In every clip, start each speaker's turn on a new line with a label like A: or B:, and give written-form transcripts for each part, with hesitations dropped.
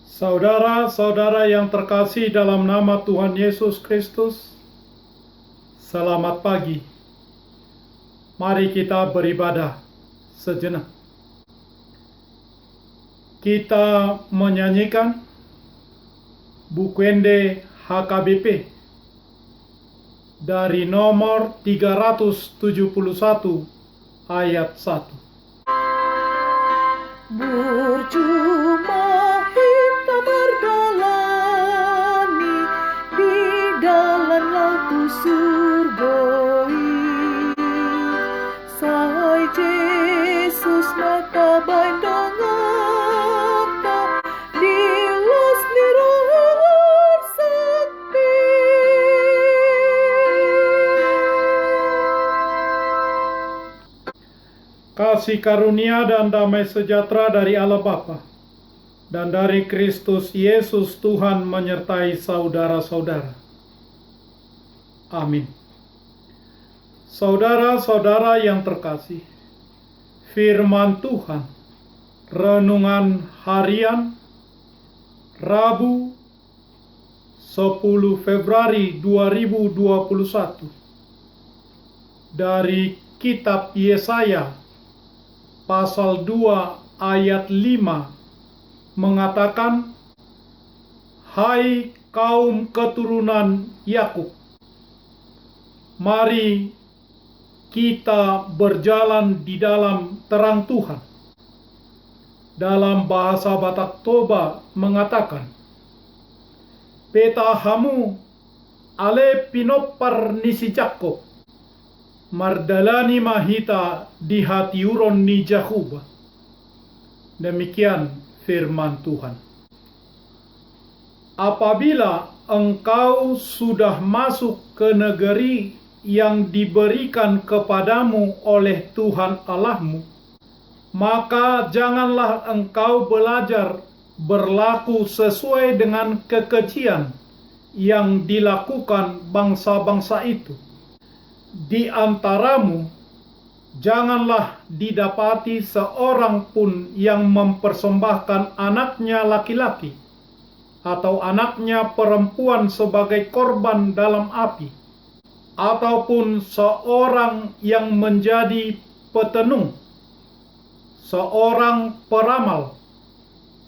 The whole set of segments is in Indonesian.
A: Saudara-saudara yang terkasih dalam nama Tuhan Yesus Kristus, selamat pagi. Mari kita beribadah sejenak. Kita menyanyikan Bukwende HKBP dari nomor 371 ayat 1.
B: Bercuma kita berjalani di dalam lautu surgawi, sai Yesus mata bandangata di los niror sakti.
A: Kasih karunia dan damai sejahtera dari Allah Bapa dan dari Kristus Yesus Tuhan menyertai saudara-saudara. Amin. Saudara-saudara yang terkasih, firman Tuhan, renungan harian Rabu 10 Februari 2021 dari kitab Yesaya pasal 2 ayat 5 mengatakan, "Hai kaum keturunan Yakub, mari kita berjalan di dalam terang Tuhan." Dalam bahasa Batak Toba mengatakan, "Petahamu ale pinopar nisi Jakob, mardalani mahita di hati uron ni Jahuba." Demikian firman Tuhan. Apabila engkau sudah masuk ke negeri yang diberikan kepadamu oleh Tuhan Allahmu, maka janganlah engkau belajar berlaku sesuai dengan kekejian yang dilakukan bangsa-bangsa itu. Di antaramu janganlah didapati seorang pun yang mempersembahkan anaknya laki-laki atau anaknya perempuan sebagai korban dalam api, ataupun seorang yang menjadi petenung, seorang peramal,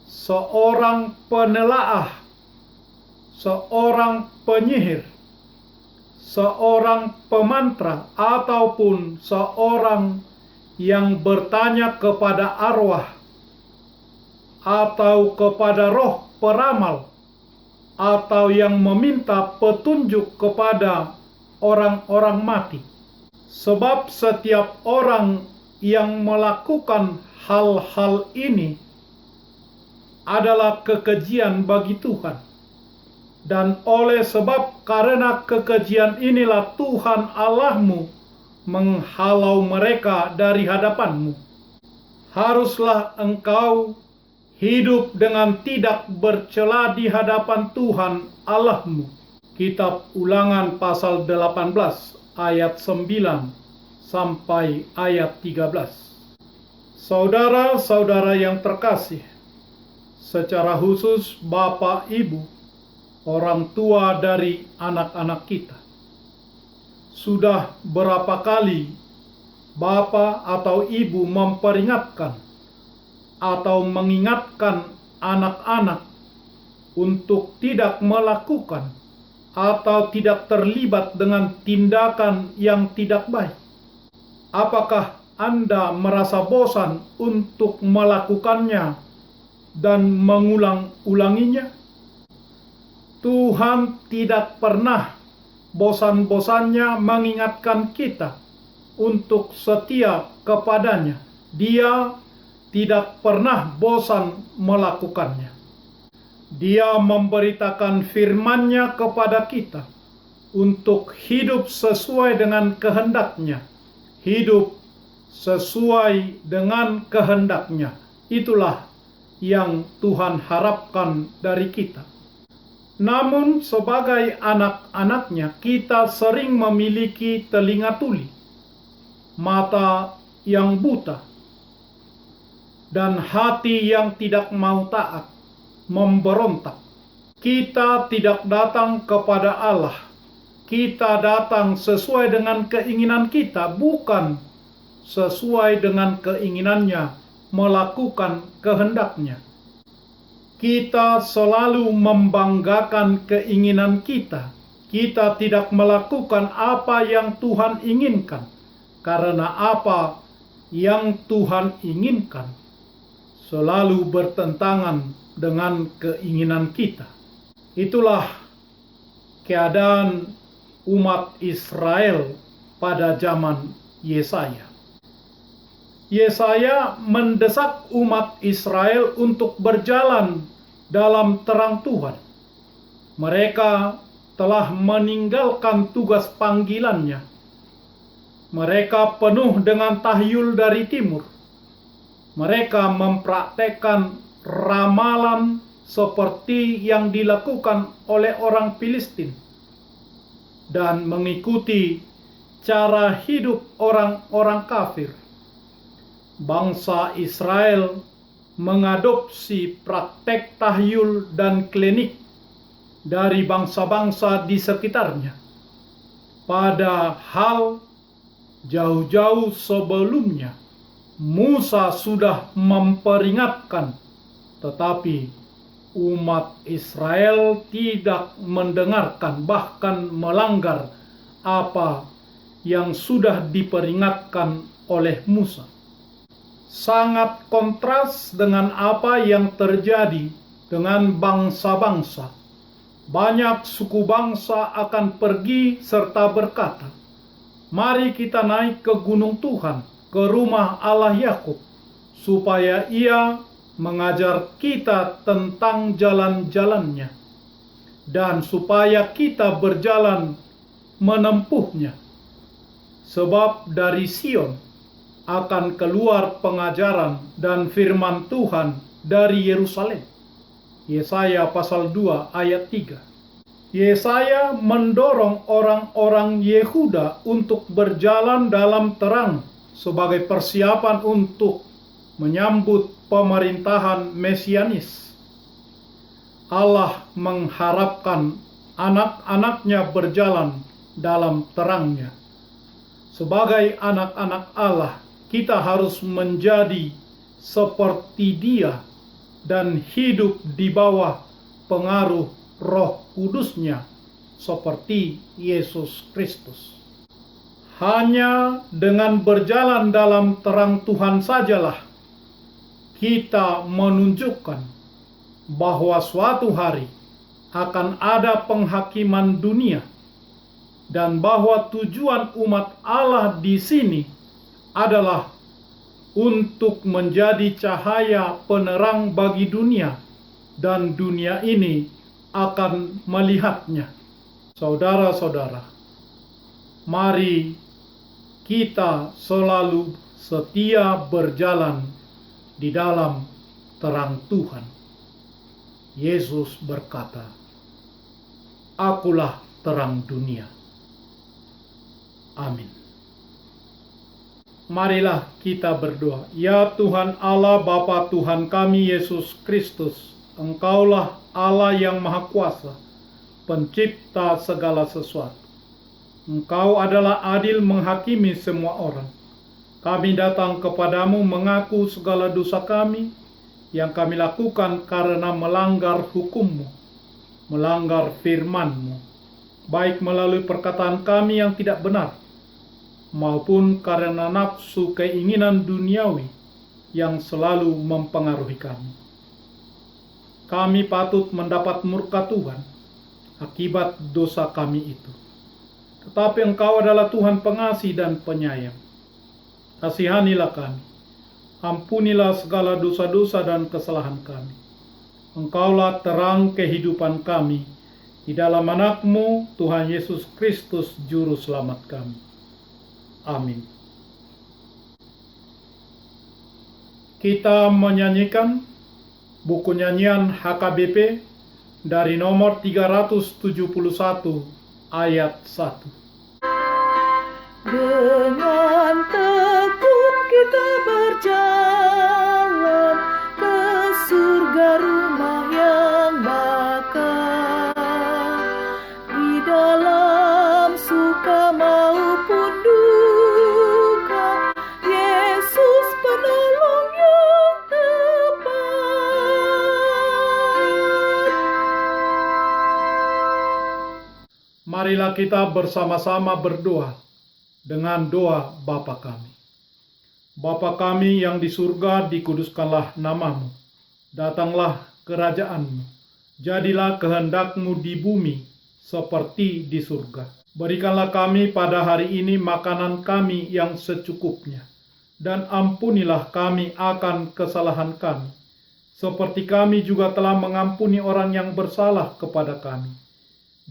A: seorang penelaah, seorang penyihir, seorang pemantra, ataupun seorang yang bertanya kepada arwah atau kepada roh peramal, atau yang meminta petunjuk kepada orang-orang mati. Sebab setiap orang yang melakukan hal-hal ini adalah kekejian bagi Tuhan. Dan oleh sebab karena kekejian inilah Tuhan Allahmu menghalau mereka dari hadapanmu. Haruslah engkau hidup dengan tidak bercela di hadapan Tuhan Allahmu. Kitab Ulangan pasal 18 ayat 9 sampai ayat 13. Saudara-saudara yang terkasih, secara khusus Bapak Ibu, orang tua dari anak-anak kita, sudah berapa kali Bapak atau Ibu memperingatkan atau mengingatkan anak-anak untuk tidak melakukan atau tidak terlibat dengan tindakan yang tidak baik? Apakah Anda merasa bosan untuk melakukannya dan mengulang-ulanginya? Tuhan tidak pernah bosan-bosannya mengingatkan kita untuk setia kepadanya. Dia tidak pernah bosan melakukannya. Dia memberitakan firman-Nya kepada kita untuk hidup sesuai dengan kehendak-Nya. Hidup sesuai dengan kehendak-Nya. Itulah yang Tuhan harapkan dari kita. Namun sebagai anak-anaknya, kita sering memiliki telinga tuli, mata yang buta, dan hati yang tidak mau taat memberontak. Kita tidak datang kepada Allah. Kita datang sesuai dengan keinginan kita, bukan sesuai dengan keinginannya, melakukan kehendaknya. Kita selalu membanggakan keinginan kita. Kita tidak melakukan apa yang Tuhan inginkan, karena apa yang Tuhan inginkan selalu bertentangan dengan keinginan kita. Itulah keadaan umat Israel pada zaman Yesaya. Yesaya mendesak umat Israel untuk berjalan dalam terang Tuhan. Mereka telah meninggalkan tugas panggilannya. Mereka penuh dengan tahyul dari timur. Mereka mempraktekkan ramalan seperti yang dilakukan oleh orang Filistin dan mengikuti cara hidup orang-orang kafir. Bangsa Israel mengadopsi praktek tahyul dan klinik dari bangsa-bangsa di sekitarnya. Padahal jauh-jauh sebelumnya Musa sudah memperingatkan, tetapi umat Israel tidak mendengarkan, bahkan melanggar apa yang sudah diperingatkan oleh Musa. Sangat kontras dengan apa yang terjadi dengan bangsa-bangsa. Banyak suku bangsa akan pergi serta berkata, "Mari kita naik ke gunung Tuhan, ke rumah Allah Yakub, supaya Ia mengajar kita tentang jalan-jalannya, dan supaya kita berjalan menempuhnya. Sebab dari Sion akan keluar pengajaran dan firman Tuhan dari Yerusalem." Yesaya pasal 2 ayat 3. Yesaya mendorong orang-orang Yehuda untuk berjalan dalam terang sebagai persiapan untuk menyambut pemerintahan mesianis. Allah mengharapkan anak-anaknya berjalan dalam terangnya. Sebagai anak-anak Allah, kita harus menjadi seperti Dia dan hidup di bawah pengaruh Roh Kudus-Nya seperti Yesus Kristus. Hanya dengan berjalan dalam terang Tuhan sajalah kita menunjukkan bahwa suatu hari akan ada penghakiman dunia, dan bahwa tujuan umat Allah di sini adalah untuk menjadi cahaya penerang bagi dunia, dan dunia ini akan melihatnya. Saudara-saudara, mari kita selalu setia berjalan di dalam terang Tuhan. Yesus berkata, "Akulah terang dunia." Amin. Marilah kita berdoa. Ya Tuhan Allah Bapa Tuhan kami Yesus Kristus, Engkaulah Allah yang Maha Kuasa, pencipta segala sesuatu. Engkau adalah adil menghakimi semua orang. Kami datang kepadamu mengaku segala dosa kami yang kami lakukan karena melanggar hukum-Mu, melanggar firman-Mu, baik melalui perkataan kami yang tidak benar, maupun karena nafsu keinginan duniawi yang selalu mempengaruhi kami. Kami patut mendapat murka Tuhan akibat dosa kami itu. Tetapi Engkau adalah Tuhan pengasih dan penyayang. Kasihanilah kami. Ampunilah segala dosa-dosa dan kesalahan kami. Engkaulah terang kehidupan kami. Di dalam Anak-Mu, Tuhan Yesus Kristus, Juru Selamat kami. Amin. Kita menyanyikan buku nyanyian HKBP dari nomor 371 ayat 1.
B: Dengan tekun kita berjalan ke surga rumah yang
A: Marilah kita bersama-sama berdoa dengan doa Bapa kami. Bapa kami yang di surga, dikuduskanlah namamu. Datanglah kerajaan-Mu. Jadilah kehendak-Mu di bumi seperti di surga. Berikanlah kami pada hari ini makanan kami yang secukupnya. Dan ampunilah kami akan kesalahan kami, seperti kami juga telah mengampuni orang yang bersalah kepada kami.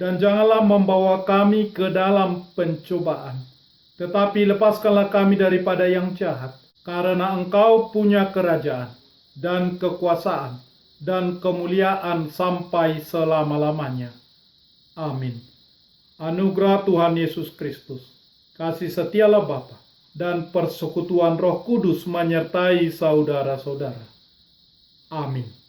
A: Dan janganlah membawa kami ke dalam pencobaan, tetapi lepaskanlah kami daripada yang jahat. Karena Engkau punya kerajaan, dan kekuasaan, dan kemuliaan sampai selama-lamanya. Amin. Anugerah Tuhan Yesus Kristus, kasih setialah Bapa, dan persekutuan Roh Kudus menyertai saudara-saudara. Amin.